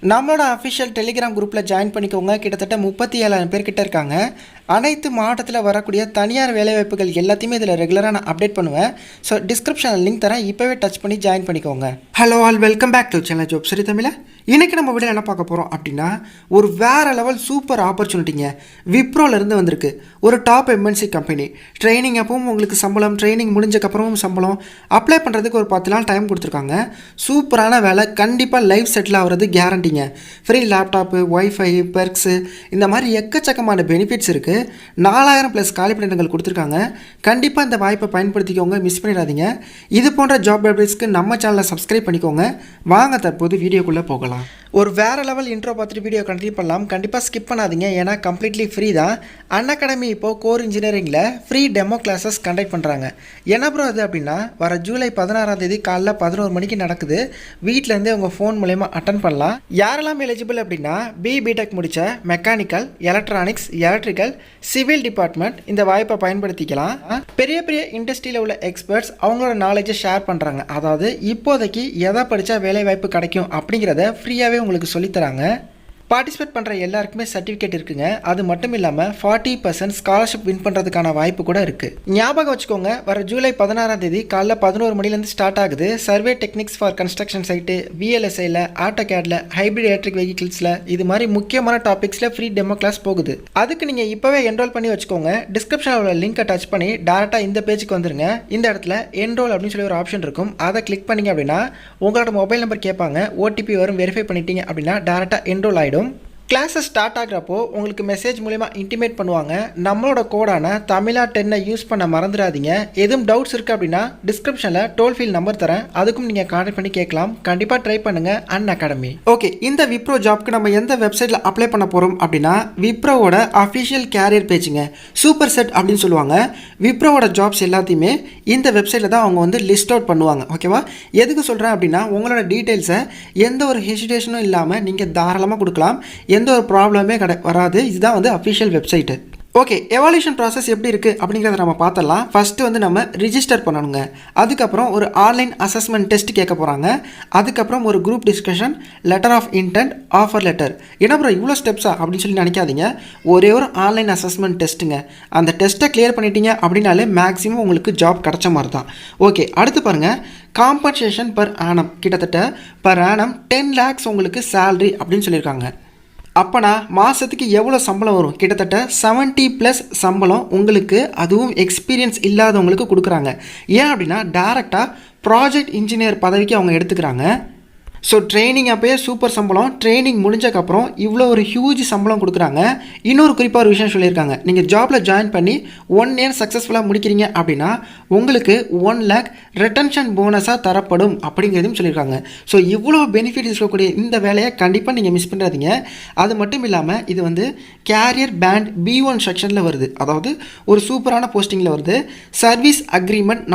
நம்மளோட official Telegram குரூப்பில் join பண்ணிக்கோங்க. கிட்டத்தட்ட 37,000 பேர் கிட்ட இருக்காங்க. அனைத்து மாவட்டத்தில் வரக்கூடிய தனியார் வேலைவாய்ப்புகள் எல்லாத்தையுமே இதில் ரெகுலராக நான் அப்டேட் பண்ணுவேன். ஸோ டிஸ்கிரிப்ஷனில் லிங்க் தரேன், இப்போவே டச் பண்ணி ஜாயின் பண்ணிக்கோங்க. Hello all, welcome back to channel job சரி தமிழா. இன்றைக்கி நம்ம வீடியோ என்ன பார்க்க போகிறோம் அப்படின்னா, ஒரு வேறு லெவல் சூப்பர் ஆப்பர்ச்சுனிட்டிங்க விப்ரோலேருந்து வந்திருக்கு. ஒரு டாப் எம்என்சி கம்பெனி. ட்ரைனிங் அப்பவும் உங்களுக்கு சம்பளம், ட்ரைனிங் முடிஞ்சக்கப்புறமும் சம்பளம். அப்ளை பண்ணுறதுக்கு ஒரு 10 நாள் டைம் கொடுத்துருக்காங்க. சூப்பரான வேலை, கண்டிப்பாக லைஃப் செட்டில் ஆகிறது கேரண்டிங்க. ஃப்ரீ லேப்டாப்பு, ஒய்ஃபை, பெர்க்ஸு, இந்த மாதிரி எக்கச்சக்கமான பெனிஃபிட்ஸ் இருக்குது. 4000+ காலி பணியிடங்கள் கொடுத்துருக்காங்க. கண்டிப்பாக இந்த வாய்ப்பை பயன்படுத்திக்கோங்க, மிஸ் பண்ணிடாதீங்க. இது போன்ற ஜாப் அப்டேட்ஸ்க்கு நம்ம சேனலை சப்ஸ்கிரைப் பண்ணிக்கோங்க. வாங்க தற்போது வீடியோக்குள்ளே போகலாம். ஒரு வேறு லெவல் இன்ட்ரோ பார்த்துட்டு வீடியோ கண்டினியூ பண்ணலாம். கண்டிப்பாக ஸ்கிப் பண்ணாதீங்க, ஏன்னா கம்ப்ளீட்லி ஃப்ரீ தான். அன்அகாடமி இப்போது கோர் இன்ஜினியரிங்கில் ஃப்ரீ டெமோ கிளாஸஸ் கண்டக்ட் பண்ணுறாங்க. என்ன ப்ரோ அது அப்படின்னா, வர ஜூலை 16 காலைல 11 மணிக்கு நடக்குது. வீட்டிலேருந்தே உங்கள் ஃபோன் மூலயமா அட்டன் பண்ணலாம். யாரெல்லாம் எலிஜிபிள் அப்படின்னா, பிடெக் முடித்த mechanical, electronics, electrical, civil department இந்த வாய்ப்பை பயன்படுத்திக்கலாம். பெரிய பெரிய இண்டஸ்ட்ரியில் உள்ள எக்ஸ்பர்ட்ஸ் அவங்களோட நாலேஜை ஷேர் பண்ணுறாங்க. அதாவது இப்போதைக்கு எதை படித்தா வேலை வாய்ப்பு கிடைக்கும் அப்படிங்கிறத ஃப்ரீயாகவே உங்களுக்கு சொல்லித்தராங்க. பார்ட்டிசிபேட் பண்ணுற எல்லாருக்குமே சர்டிஃபிகேட் இருக்குங்க. அது மட்டும் இல்லாமல் 40% ஸ்காலர்ஷிப் வின் பண்ணுறதுக்கான வாய்ப்பு கூட இருக்குது. ஞாபகம் வச்சுக்கோங்க, வர ஜூலை 16 காலைல 11 மணிலேருந்து ஸ்டார்ட் ஆகுது. Survey techniques for construction site, VLSIயில், AUTOCADல, ஹைப்ரிட் எலக்ட்ரிக் வெஹிக்கிள்ஸில், இது மாதிரி முக்கியமான டாபிக்ஸில் ஃப்ரீ டெமோ கிளாஸ் போகுது. அதுக்கு நீங்கள் இப்போவே என்ரோல் பண்ணி வச்சுக்கோங்க. டிஸ்கிரிப்ஷனில் உள்ள லிங்கை டச் பண்ணி டேரெக்டாக இந்த பேஜுக்கு வந்துருங்க. இந்த இடத்துல என்ரோல் அப்படின்னு சொல்லி ஒரு ஆப்ஷன் இருக்கும். அதை கிளிக் பண்ணிங்க அப்படின்னா உங்களோட மொபைல் நம்பர் கேட்பாங்க. OTP வரும். வெரிஃபை பண்ணிட்டீங்க அப்படின்னா டேரெக்டாக என்ரோல் ஆகிடும். கிளாஸஸ் ஸ்டார்ட் ஆகிறப்போ உங்களுக்கு மெசேஜ் மூலிமா இன்டிமேட் பண்ணுவாங்க. நம்மளோட கோடான தமிழா 10 யூஸ் பண்ண மறந்துடாதீங்க. எதுவும் டவுட்ஸ் இருக்குது அப்படின்னா டிஸ்கிரிப்ஷனில் டோல் ஃப்ரீ நம்பர் தரேன், அதுக்கும் நீங்கள் கான்டாக்ட் பண்ணி கேட்கலாம். கண்டிப்பாக ட்ரை பண்ணுங்கள். அன்அகாடமி. ஓகே, இந்த விப்ரோ ஜாப்க்கு நம்ம எந்த வெப்சைட்டில் அப்ளை பண்ண போகிறோம் அப்படின்னா, விப்ரோவோட அஃபிஷியல் கேரியர் பேஜுங்க, சூப்பர் செட் அப்படின்னு சொல்லுவாங்க. விப்ரோவோட ஜாப்ஸ் எல்லாத்தையுமே இந்த வெப்சைட்டில் தான் அவங்க வந்து லிஸ்ட் அவுட் பண்ணுவாங்க. ஓகேவா? எதுக்கு சொல்கிறேன் அப்படின்னா, உங்களோட டீட்டெயில்ஸை எந்த ஒரு ஹெசிடேஷனும் இல்லாமல் நீங்கள் தாராளமாக கொடுக்கலாம். எந்த ஒரு ப்ராப்ளமே வராது. இதுதான் வந்து official website. Okay, evaluation process எப்படி இருக்குது அப்படிங்கிறத நம்ம பார்த்தலாம். ஃபஸ்ட்டு வந்து நம்ம ரிஜிஸ்டர் பண்ணணுங்க. அதுக்கப்புறம் ஒரு ஆன்லைன் அசஸ்மெண்ட் டெஸ்ட் கேட்க போகிறாங்க. அதுக்கப்புறம் ஒரு group discussion, letter of intent, offer letter. என்ன ப்ரோ இவ்வளோ ஸ்டெப்ஸா அப்படின்னு சொல்லி நினைக்காதீங்க. ஒரே ஒரு ஆன்லைன் அசஸ்மெண்ட் டெஸ்ட்டுங்க. அந்த டெஸ்ட்டை கிளியர் பண்ணிட்டீங்க அப்படின்னாலே மேக்ஸிமம் உங்களுக்கு ஜாப் கிடச்ச மாதிரி தான். ஓகே, அடுத்து பாருங்கள், காம்பன்சேஷன் பர் ஆனம். கிட்டத்தட்ட பர் ஆனம் 10 lakhs உங்களுக்கு சேல்ரி அப்படின்னு சொல்லியிருக்காங்க. அப்போனா மாதத்துக்கு எவ்வளோ சம்பளம் வரும்? கிட்டத்தட்ட 70+ சம்பளம் உங்களுக்கு, அதுவும் எக்ஸ்பீரியன்ஸ் இல்லாதவங்களுக்கு கொடுக்குறாங்க. ஏன் அப்படின்னா டேரெக்டாக ப்ராஜெக்ட் இன்ஜினியர் பதவிக்கு அவங்க எடுத்துக்கிறாங்க. ஸோ ட்ரைனிங் அப்போயே சூப்பர் சம்பளம், ட்ரைனிங் முடிஞ்சக்கப்புறம் இவ்வளோ ஒரு ஹியூஜ் சம்பளம் கொடுக்குறாங்க. இன்னொரு குறிப்பாக ஒரு விஷயம் சொல்லியிருக்காங்க, நீங்கள் ஜாபில் ஜாயின் பண்ணி 1 year சக்ஸஸ்ஃபுல்லாக முடிக்கிறீங்க அப்படின்னா உங்களுக்கு 1 lakh ரிட்டன்ஷன் போனஸாக தரப்படும் அப்படிங்கிறதையும் சொல்லியிருக்காங்க. ஸோ இவ்வளோ பெனிஃபிட்ஸ் இருக்கக்கூடிய இந்த வேலையை கண்டிப்பாக நீங்கள் மிஸ் பண்ணுறாதீங்க. அது மட்டும் இல்லாமல் இது வந்து கேரியர் பேண்ட் B1 செக்ஷனில் வருது. அதாவது ஒரு சூப்பரான போஸ்டிங்கில் வருது. Service agreement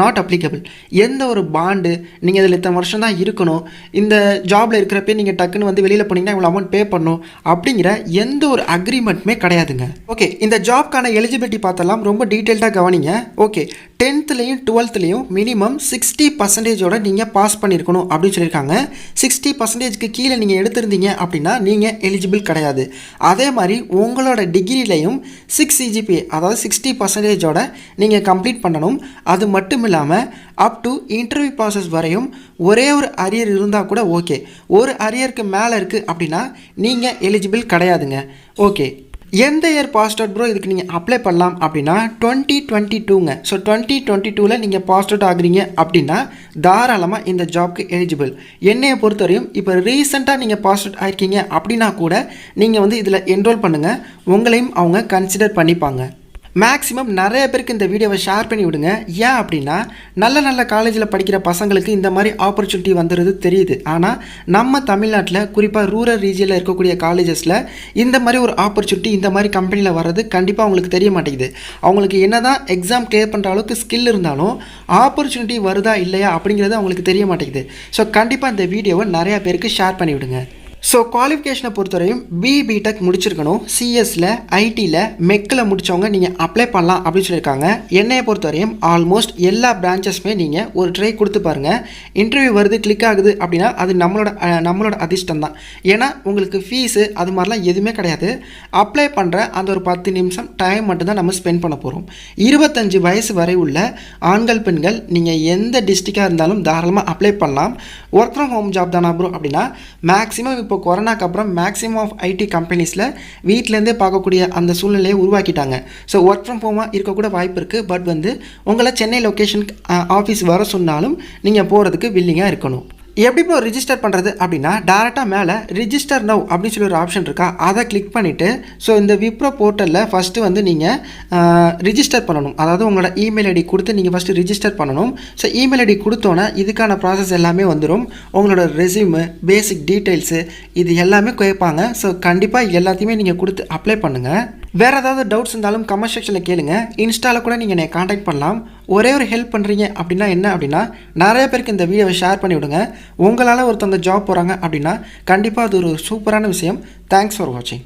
not applicable. எந்த ஒரு பாண்டு, நீங்கள் இதில் இத்தனை வருஷம் தான் இருக்கணும், இந்த ஜாபில் இருக்கிறப்ப நீங்கள் டக்குன்னு வந்து வெளியில் போனீங்கன்னா இவ்வளோ அமௌண்ட் பே பண்ணணும் அப்படிங்கிற எந்த ஒரு அக்ரிமெண்ட்டுமே கிடையாதுங்க. ஓகே, இந்த ஜாப்க்கான எலிஜிபிலிட்டி பார்த்தலாம். ரொம்ப டீட்டெயில்டாக கவனிங்க. ஓகே, 10th-லையும் 12th-லையும் மினிமம் 60% நீங்கள் பாஸ் பண்ணியிருக்கணும் அப்படின்னு சொல்லியிருக்காங்க. 60%க்கு கீழே நீங்கள் எடுத்திருந்தீங்க அப்படின்னா நீங்கள் எலிஜிபிள் கிடையாது. அதே மாதிரி உங்களோட டிகிரிலையும் 6 CGPA, அதாவது 60% நீங்கள் கம்ப்ளீட் பண்ணணும். அது மட்டும் இல்லாமல் அப் டு இன்டர்வியூ ப்ராசஸ் வரையும் ஒரே ஒரு அரியர் இருந்தால் கூட ஓகே. ஒரு அரியருக்கு மேலே இருக்குது அப்படின்னா நீங்கள் எலிஜிபிள் கிடையாதுங்க. ஓகே, எந்த இயர் பாஸ்ட் அவுட் ப்ரோ இதுக்கு நீங்கள் அப்ளை பண்ணலாம் அப்படின்னா 2022ங்க. ஸோ 2022ல் நீங்கள் பாஸ்ட் அவுட் ஆகுறீங்க அப்படின்னா தாராளமாக இந்த ஜாப்க்கு எலிஜிபிள். என்னையை பொறுத்தவரையும் இப்போ ரீசெண்டாக நீங்கள் பாஸ்ட் அவுட் ஆகிருக்கீங்க அப்படின்னா கூட நீங்கள் வந்து இதில் என்ரோல் பண்ணுங்கள். உங்களையும் அவங்க கன்சிடர் பண்ணிப்பாங்க. மேக்ஸிமம் நிறைய பேருக்கு இந்த வீடியோவை ஷேர் பண்ணி விடுங்க. ஏன் அப்படின்னா நல்ல நல்ல காலேஜில் படிக்கிற பசங்களுக்கு இந்த மாதிரி ஆப்பர்ச்சுனிட்டி வந்துடுது தெரியுது. ஆனால் நம்ம தமிழ்நாட்டில் குறிப்பாக ரூரல் ரீஜியனில் இருக்கக்கூடிய காலேஜஸில் இந்த மாதிரி ஒரு ஆப்பர்ச்சுனிட்டி, இந்த மாதிரி கம்பெனியில் வர்றது கண்டிப்பாக அவங்களுக்கு தெரிய மாட்டேங்குது. அவங்களுக்கு என்ன தான் எக்ஸாம் கிளியர் பண்ணுற அளவுக்கு ஸ்கில் இருந்தாலும் ஆப்பர்ச்சுனிட்டி வருதா இல்லையா அப்படிங்கிறது அவங்களுக்கு தெரிய மாட்டேங்குது. ஸோ கண்டிப்பாக இந்த வீடியோவை நிறையா பேருக்கு ஷேர் பண்ணி விடுங்க. ஸோ குவாலிஃபிகேஷனை பொறுத்தவரையும் பிடெக் முடிச்சிருக்கணும். சிஎஸ்சில், ஐடியில், மெக்கில் முடித்தவங்க நீங்கள் அப்ளை பண்ணலாம் அப்படின்னு சொல்லியிருக்காங்க. என்னையை பொறுத்தவரையும் ஆல்மோஸ்ட் எல்லா பிரான்ச்சஸுமே நீங்கள் ஒரு ட்ரை கொடுத்து பாருங்கள். இன்டர்வியூ வருது, கிளிக் ஆகுது அப்படின்னா அது நம்மளோட அதிர்ஷ்டம் தான். ஏன்னா உங்களுக்கு ஃபீஸு அது மாதிரிலாம் எதுவுமே கிடையாது. அப்ளை பண்ணுற அந்த ஒரு 10 நிமிஷம் டைம் மட்டும்தான் நம்ம ஸ்பெண்ட் பண்ண போகிறோம். 25 வயசு வரை உள்ள ஆண்கள் பெண்கள் நீங்கள் எந்த டிஸ்ட்ரிக்டாக இருந்தாலும் தாராளமாக அப்ளை பண்ணலாம். ஒர்க் ஃப்ரம் ஹோம் ஜாப் தானா ப்ரோ அப்படின்னா மேக்ஸிமம் இப்போ கொரோனாக்கு அப்புறம் மேக்ஸிமம் ஆஃப் ஐடி கம்பெனிஸில் வீட்டிலேருந்தே பார்க்கக்கூடிய அந்த சூழ்நிலையை உருவாக்கிட்டாங்க. ஸோ ஒர்க் ஃப்ரம் ஹோமாக இருக்கக்கூட வாய்ப்பு இருக்குது. பட் உங்களை சென்னை லொக்கேஷன் ஆஃபீஸ் வர சொன்னாலும் நீங்கள் போகிறதுக்கு வில்லிங்காக இருக்கணும். எப்படி இப்போ ரிஜிஸ்டர் பண்ணுறது அப்படின்னா டேரெக்டாக மேலே ரிஜிஸ்டர் நவ் அப்படின்னு சொல்லி ஒரு ஆப்ஷன் இருக்கா, அதை கிளிக் பண்ணிவிட்டு ஸோ இந்த விப்ரோ போர்ட்டலில் ஃபஸ்ட்டு நீங்கள் ரிஜிஸ்டர் பண்ணணும். அதாவது உங்களோட இமெயில் ஐடி கொடுத்து நீங்கள் ஃபஸ்ட்டு ரிஜிஸ்டர் பண்ணணும். ஸோ இமெயில் ஐடி கொடுத்தோன்னே இதுக்கான ப்ராசஸ் எல்லாமே வந்துடும். உங்களோட ரெஸ்யூமு, பேசிக் டீட்டெயில்ஸு இது எல்லாமே கேட்பாங்க. ஸோ கண்டிப்பாக எல்லாத்தையுமே நீங்கள் கொடுத்து அப்ளை பண்ணுங்கள். வேறு ஏதாவது டவுட்ஸ் இருந்தாலும் கமெண்ட் செக்ஷனில் கேளுங்க. இன்ஸ்டாவில் கூட நீங்கள் என்னை காண்டாக்ட் பண்ணலாம். ஒரே ஒரு ஹெல்ப் பண்ணுறீங்க அப்படின்னா என்ன அப்படின்னா நிறைய பேருக்கு இந்த வீடியோவை ஷேர் பண்ணி விடுங்க. உங்களால் ஒருத்தவங்க ஜாப் போகிறாங்க அப்படின்னா கண்டிப்பாக அது ஒரு சூப்பரான விஷயம். தேங்க்ஸ் ஃபார் வாட்சிங்.